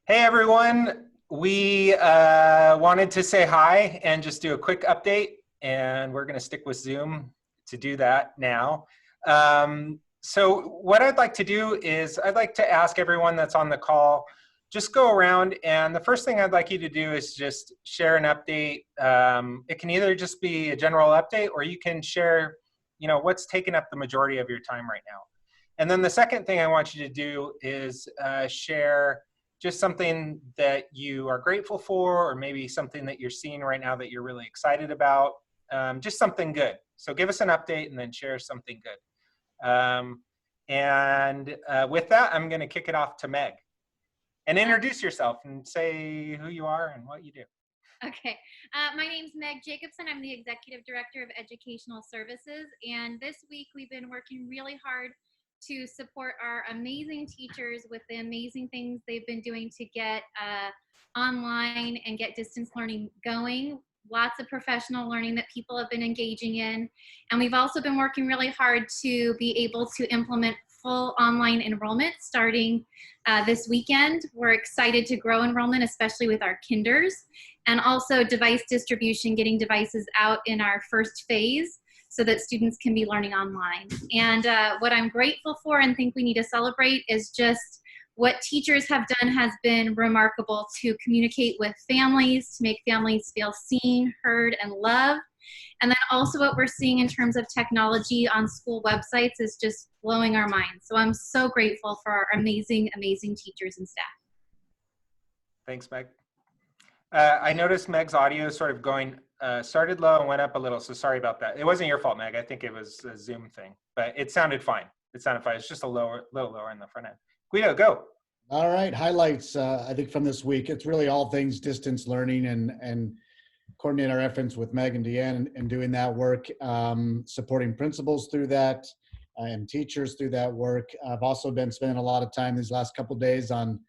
Hey everyone, we wanted to say hi and just do a quick update, and we're going to stick with Zoom to do that now. So what I'd like to do is I'd like to ask everyone that's on the call, just go around, and the first thing I'd like you to do is just share an update. It can either just be a general update, or you can share, what's taking up the majority of your time right now. And then the second thing I want you to do is share just something that you are grateful for, or maybe something that you're seeing right now that you're really excited about, just something good. So give us an update and then share something good. With that, I'm going to kick it off to Meg. And introduce yourself and say who you are and what you do. Okay, my name's Meg Jacobson. I'm the Executive Director of Educational Services, and this week we've been working really hard to support our amazing teachers with the amazing things they've been doing to get online and get distance learning going. Lots of professional learning that people have been engaging in. And we've also been working really hard to be able to implement full online enrollment starting this weekend. We're excited to grow enrollment, especially with our kinders, and also device distribution, getting devices out in our first phase so that students can be learning online. And what I'm grateful for and think we need to celebrate is just what teachers have done has been remarkable to communicate with families, to make families feel seen, heard, and loved. And then also what we're seeing in terms of technology on school websites is just blowing our minds. So I'm so grateful for our amazing, amazing teachers and staff. Thanks, Meg. I noticed Meg's audio sort of going, started low and went up a little, so sorry about that. It wasn't your fault, Meg. I think it was a Zoom thing, but it sounded fine. It sounded fine. It's just a little lower in the front end. Guido, go. All right, highlights, I think, from this week. It's really all things distance learning and coordinate our efforts with Meg and Deanne and doing that work, supporting principals through that and teachers through that work. I've also been spending a lot of time these last couple of days on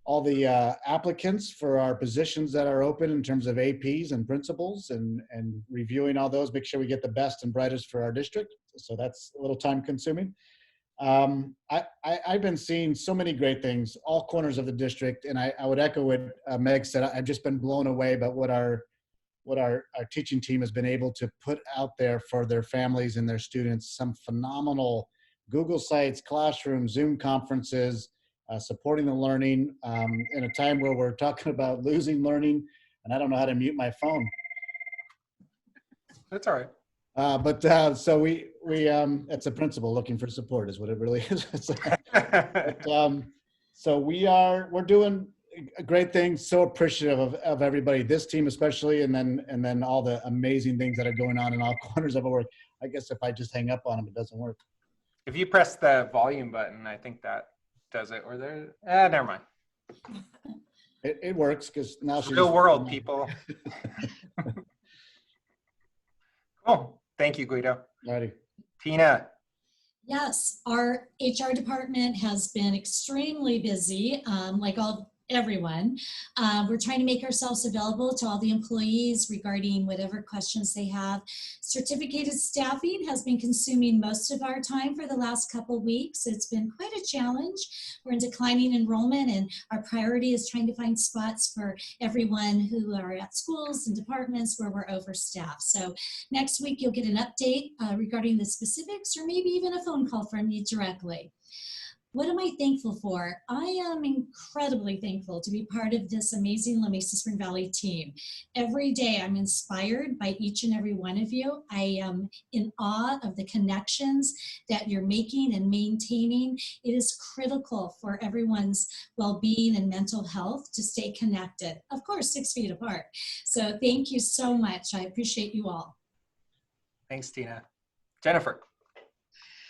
all the applicants for our positions that are open in terms of APs and principals and reviewing all those, make sure we get the best and brightest for our district. So that's a little time consuming. I've been seeing so many great things, all corners of the district, and I would echo what Meg said. I've just been blown away by what our teaching team has been able to put out there for their families and their students. Some phenomenal Google Sites, classrooms, Zoom conferences, supporting the learning in a time where we're talking about losing learning, and I don't know how to mute my phone. That's all right. So we it's a principal looking for support is what it really is. So we're doing a great thing. So appreciative of everybody, this team especially, and then all the amazing things that are going on in all corners of our work. I guess if I just hang up on them, it doesn't work. If you press the volume button, I think that does it. Or there, never mind. It works because now she's real world, people. Cool. Thank you, Guido. Alrighty. Tina. Yes, our HR department has been extremely busy, like everyone. We're trying to make ourselves available to all the employees regarding whatever questions they have. Certificated staffing has been consuming most of our time for the last couple of weeks. It's been quite a challenge. We're in declining enrollment, and our priority is trying to find spots for everyone who are at schools and departments where we're overstaffed. So next week you'll get an update regarding the specifics, or maybe even a phone call from me directly. What am I thankful for? I am incredibly thankful to be part of this amazing La Mesa Spring Valley team. Every day I'm inspired by each and every one of you. I am in awe of the connections that you're making and maintaining. It is critical for everyone's well-being and mental health to stay connected. Of course, 6 feet apart. So thank you so much. I appreciate you all. Thanks, Tina. Jennifer.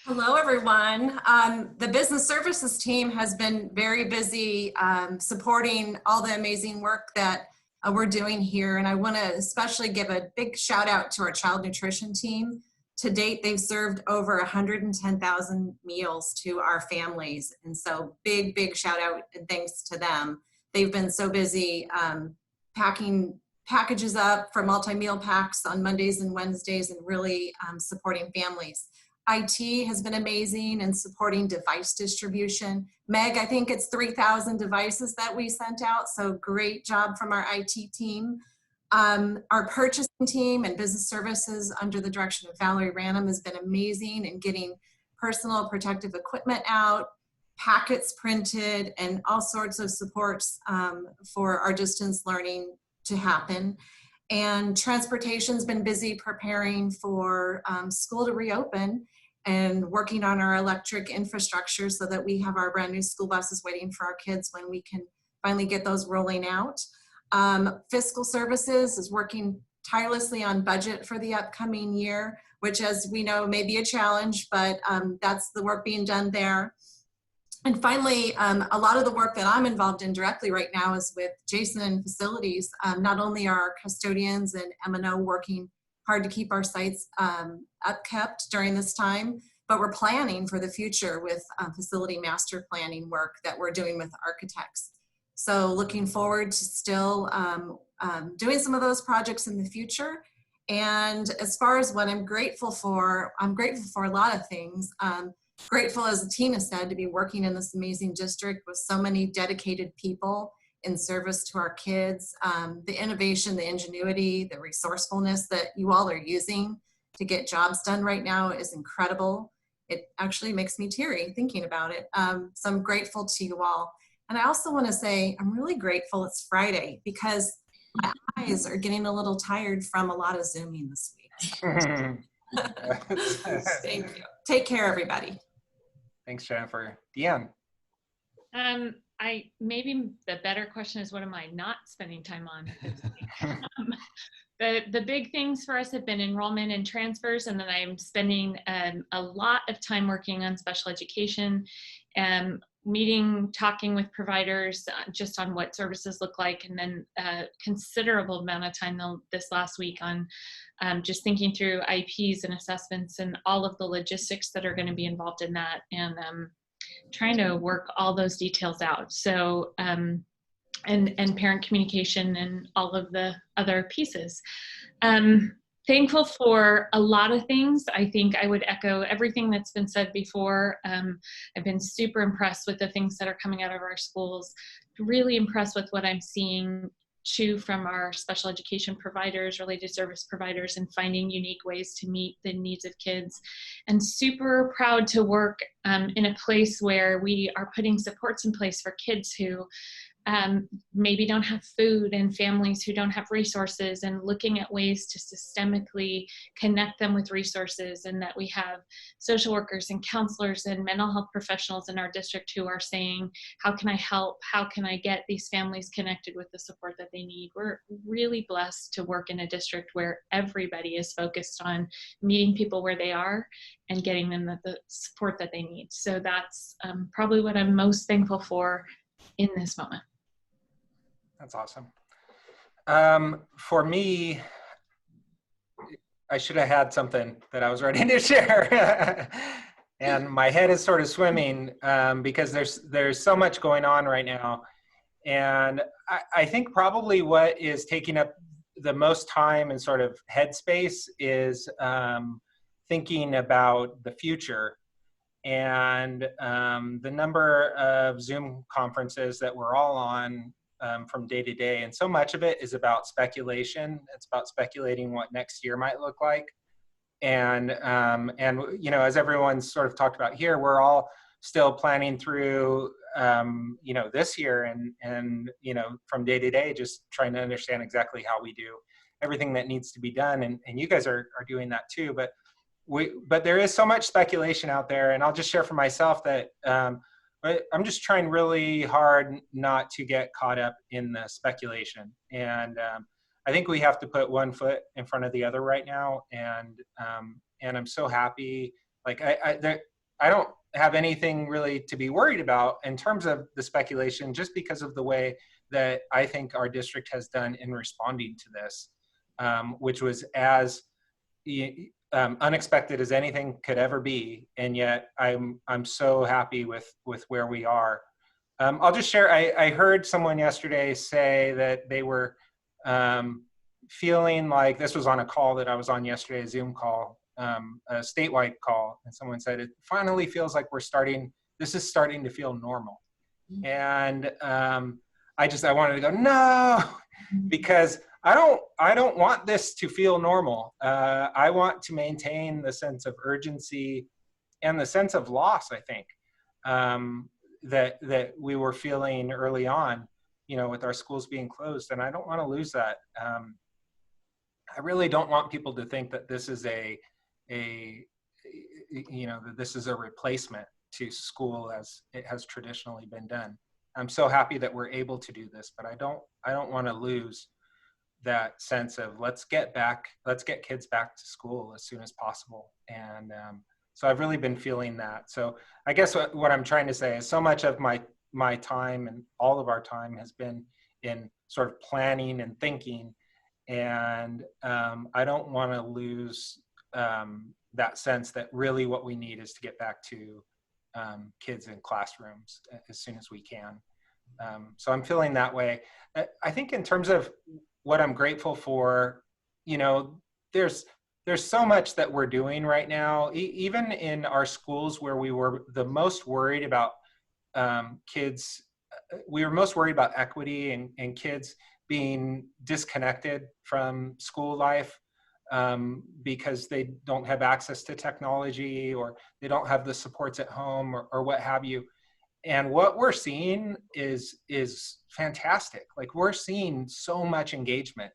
Hello, everyone. The business services team has been very busy supporting all the amazing work that we're doing here. And I want to especially give a big shout out to our child nutrition team. To date, they've served over 110,000 meals to our families. And so big shout out and thanks to them. They've been so busy packing packages up for multi-meal packs on Mondays and Wednesdays and really supporting families. IT has been amazing in supporting device distribution. Meg, I think it's 3,000 devices that we sent out, so great job from our IT team. Our purchasing team and business services under the direction of Valerie Ranum has been amazing in getting personal protective equipment out, packets printed, and all sorts of supports for our distance learning to happen. And transportation's been busy preparing for school to reopen and working on our electric infrastructure so that we have our brand new school buses waiting for our kids when we can finally get those rolling out. Fiscal services is working tirelessly on budget for the upcoming year, which, as we know, may be a challenge, but that's the work being done there. And finally, a lot of the work that I'm involved in directly right now is with Jason and facilities. Not only are our custodians and M&O working hard to keep our sites upkept during this time, but we're planning for the future with facility master planning work that we're doing with architects. So looking forward to still doing some of those projects in the future. And as far as what I'm grateful for a lot of things. Grateful, as Tina said, to be working in this amazing district with so many dedicated people in service to our kids. The innovation, the ingenuity, the resourcefulness that you all are using to get jobs done right now is incredible. It actually makes me teary thinking about it. So I'm grateful to you all. And I also want to say I'm really grateful it's Friday because my eyes are getting a little tired from a lot of Zooming this week. Thank you. Take care, everybody. Thanks, Jennifer. Deanne. Maybe the better question is, what am I not spending time on this week? The big things for us have been enrollment and transfers, and then I'm spending a lot of time working on special education, talking with providers just on what services look like, and then a considerable amount of time this last week on just thinking through IEPs and assessments and all of the logistics that are going to be involved in that, and trying to work all those details out. So, and parent communication and all of the other pieces. Thankful for a lot of things. I think I would echo everything that's been said before. I've been super impressed with the things that are coming out of our schools, really impressed with what I'm seeing too from our special education providers, related service providers, and finding unique ways to meet the needs of kids. And super proud to work in a place where we are putting supports in place for kids who maybe don't have food, and families who don't have resources, and looking at ways to systemically connect them with resources, and that we have social workers and counselors and mental health professionals in our district who are saying, how can I help? How can I get these families connected with the support that they need? We're really blessed to work in a district where everybody is focused on meeting people where they are and getting them the support that they need. So that's probably what I'm most thankful for in this moment. That's awesome. For me, I should have had something that I was ready to share. And my head is sort of swimming because there's so much going on right now. And I think probably what is taking up the most time and sort of headspace is thinking about the future. And the number of Zoom conferences that we're all on from day to day, and so much of it is about speculation. It's about speculating what next year might look like, and you know, as everyone's sort of talked about here, we're all still planning through you know, this year, and you know, from day to day, just trying to understand exactly how we do everything that needs to be done, and you guys are doing that too. But there is so much speculation out there, and I'll just share for myself that I'm just trying really hard not to get caught up in the speculation. And I think we have to put one foot in front of the other right now. And I'm so happy. Like I don't have anything really to be worried about in terms of the speculation, just because of the way that I think our district has done in responding to this, which was as unexpected as anything could ever be, and yet I'm so happy with where we are. I'll just share. I heard someone yesterday say that they were feeling like, this was on a call that I was on yesterday, a Zoom call, a statewide call, and someone said it finally feels like this is starting to feel normal. And I wanted to go, no, because I don't want this to feel normal. I want to maintain the sense of urgency and the sense of loss, I think, that we were feeling early on, with our schools being closed. And I don't want to lose that. I really don't want people to think that this is that this is a replacement to school as it has traditionally been done. I'm so happy that we're able to do this, but I don't want to lose that sense of let's get kids back to school as soon as possible. And so I've really been feeling that. So I guess what I'm trying to say is so much of my time and all of our time has been in sort of planning and thinking. And I don't want to lose that sense that really what we need is to get back to kids in classrooms as soon as we can. So I'm feeling that way. I think in terms of what I'm grateful for, there's so much that we're doing right now, even in our schools where we were the most worried about kids. We were most worried about equity and kids being disconnected from school life because they don't have access to technology or they don't have the supports at home or what have you. And what we're seeing is fantastic. Like, we're seeing so much engagement,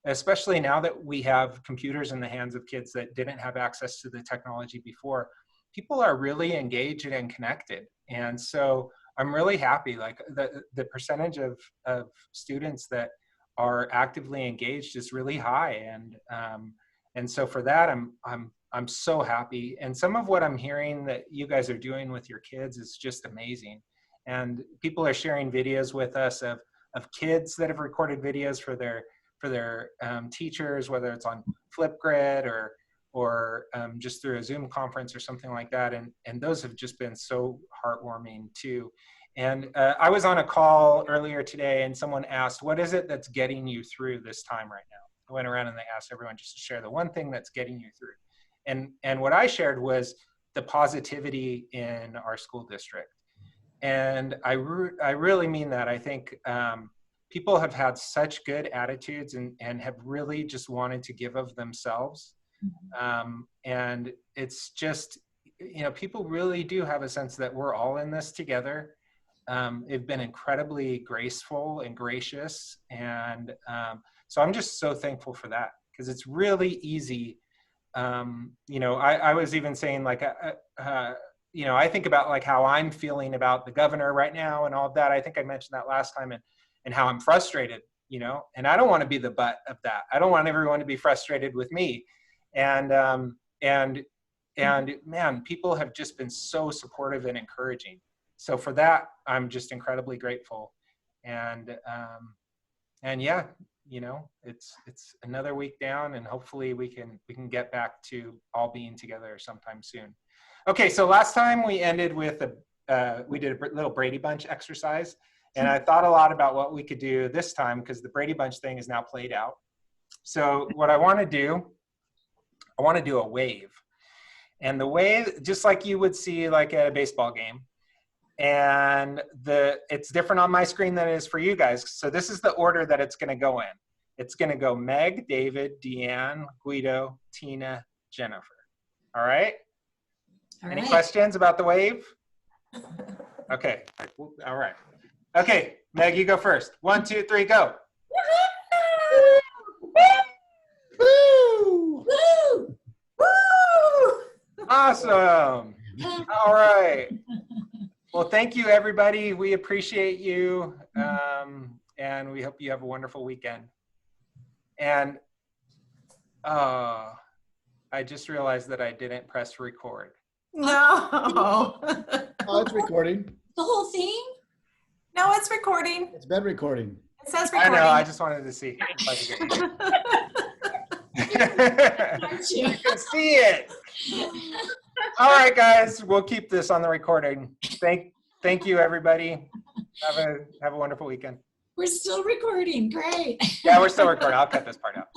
especially now that we have computers in the hands of kids that didn't have access to the technology before. People are really engaged and connected. And so I'm really happy, like the percentage of students that are actively engaged is really high. And so for that, I'm so happy. And some of what I'm hearing that you guys are doing with your kids is just amazing. And people are sharing videos with us of kids that have recorded videos for their teachers, whether it's on Flipgrid or just through a Zoom conference or something like that. And those have just been so heartwarming too. And I was on a call earlier today and someone asked, what is it that's getting you through this time right now? I went around and they asked everyone just to share the one thing that's getting you through. And what I shared was the positivity in our school district. And I really mean that. I think people have had such good attitudes and have really just wanted to give of themselves. And it's just, people really do have a sense that we're all in this together. They've been incredibly graceful and gracious. And so I'm just so thankful for that, because it's really easy. I was even saying, like, I think about like how I'm feeling about the governor right now and all of that. I think I mentioned that last time, and how I'm frustrated, and I don't want to be the butt of that. I don't want everyone to be frustrated with me. And man, people have just been so supportive and encouraging. So for that, I'm just incredibly grateful. And yeah, it's another week down, and hopefully we can get back to all being together sometime soon. Okay, so last time we ended with we did a little Brady Bunch exercise, and I thought a lot about what we could do this time, because the Brady Bunch thing is now played out. So what I want to do a wave, and the wave, just like you would see like at a baseball game. And it's different on my screen than it is for you guys. So this is the order that it's going to go in. It's going to go Meg, David, Deanne, Guido, Tina, Jennifer. All right? Any questions about the wave? Okay. All right. Okay, Meg, you go first. 1, 2, 3, go. Woo! Woo! Woo! Awesome. All right. Well, thank you, everybody. We appreciate you, and we hope you have a wonderful weekend. And I just realized that I didn't press record. No. Oh, it's recording. The whole thing? No, it's recording. It's been recording. It says I recording. know. I just wanted to see if I could get Aren't you you? can see it. All right, guys. We'll keep this on the recording. Thank you, everybody. Have a wonderful weekend. We're still recording. Great. Yeah, we're still recording. I'll cut this part out.